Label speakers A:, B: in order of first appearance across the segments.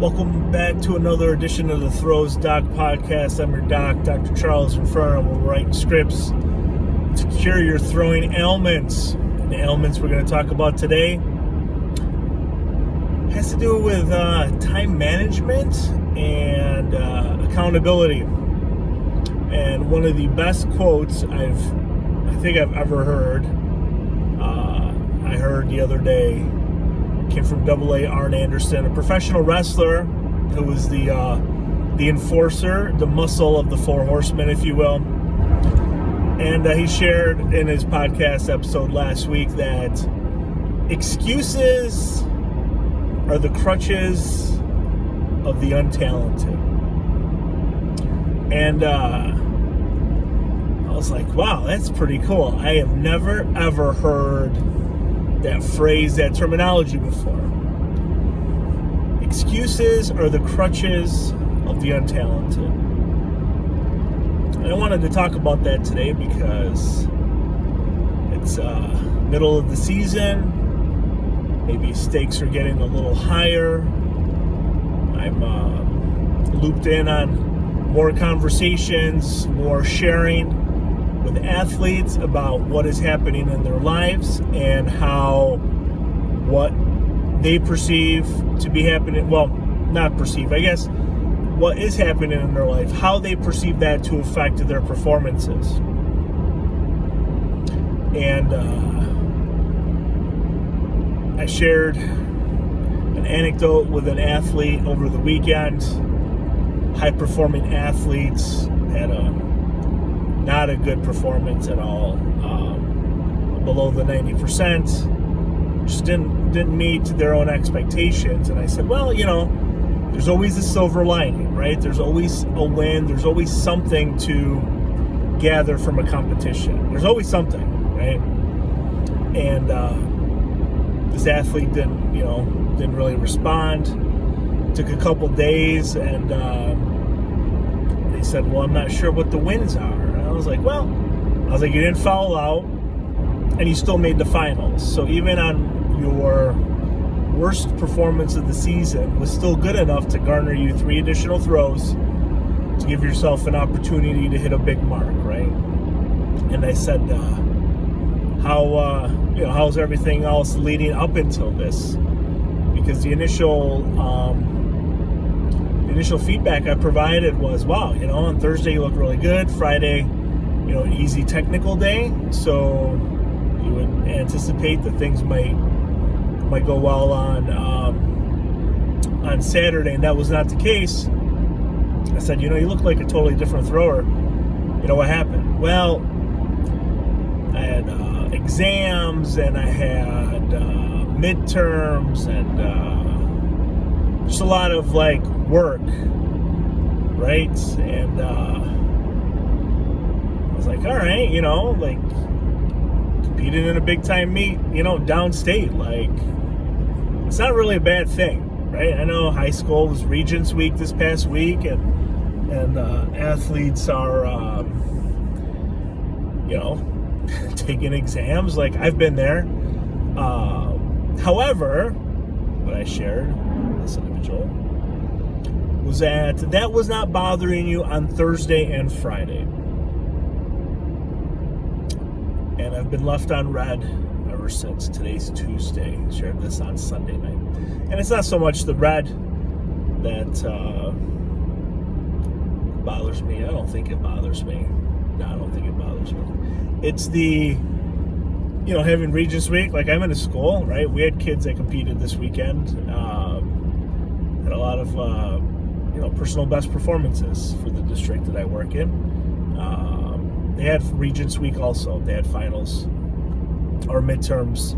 A: Welcome back to another edition of the Throws Doc Podcast. I'm your doc, Dr. Charles Inferno. We're writing scripts to cure your throwing ailments. And the ailments we're going to talk about today has to do with time management and accountability. And one of the best quotes I think I've ever heard, I heard the other day, came from AA Arn Anderson, a professional wrestler who was the enforcer, the muscle of the Four Horsemen, if you will. And he shared in his podcast episode last week that excuses are the crutches of the untalented. And I was like, wow, that's pretty cool. I have never, ever heard that phrase, that terminology before. Excuses are the crutches of the untalented. And I wanted to talk about that today because it's middle of the season. Maybe stakes are getting a little higher. I'm looped in on more conversations, more sharing with athletes about what is happening in their lives and how what they perceive to be happening, well, not perceive, I guess, what is happening in their life, how they perceive that to affect their performances. And I shared an anecdote with an athlete over the weekend, high-performing athletes, had not a good performance at all, below the 90%, just didn't meet their own expectations. And I said, well, you know, there's always a silver lining, right? There's always a win. There's always something to gather from a competition. There's always something, right? And this athlete didn't really respond. Took a couple days, and they said, well, I'm not sure what the wins are. I was like, you didn't foul out, and you still made the finals. So even on your worst performance of the season was still good enough to garner you 3 additional throws to give yourself an opportunity to hit a big mark, right? And I said, how's everything else leading up until this? Because the initial feedback I provided was, wow, on Thursday you look really good. Friday, an easy technical day, so you would anticipate that things might go well on Saturday, and that was not the case. I said, you look like a totally different thrower. What happened? Well, I had exams, and I had midterms, and just a lot of work, right? And I was like, all right, competing in a big time meet, downstate, it's not really a bad thing, right? I know high school was Regents Week this past week, and athletes are, taking exams. I've been there. However, what I shared with this individual was that was not bothering you on Thursday and Friday. And I've been left on red ever since. Today's Tuesday. I shared this on Sunday night. And it's not so much the red that bothers me. I don't think it bothers me. No, I don't think it bothers me. It's the, having Regents Week. I'm in a school, right? We had kids that competed this weekend. Had a lot of, personal best performances for the district that I work in. They had Regents Week also. They had finals or midterms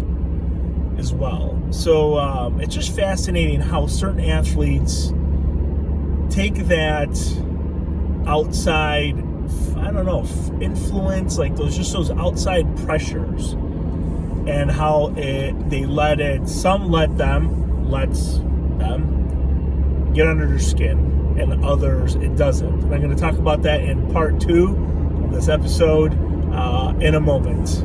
A: as well. So it's just fascinating how certain athletes take that outside, influence, those outside pressures, and how some lets them get under their skin, and others it doesn't. And I'm going to talk about that in part 2 of this episode in a moment.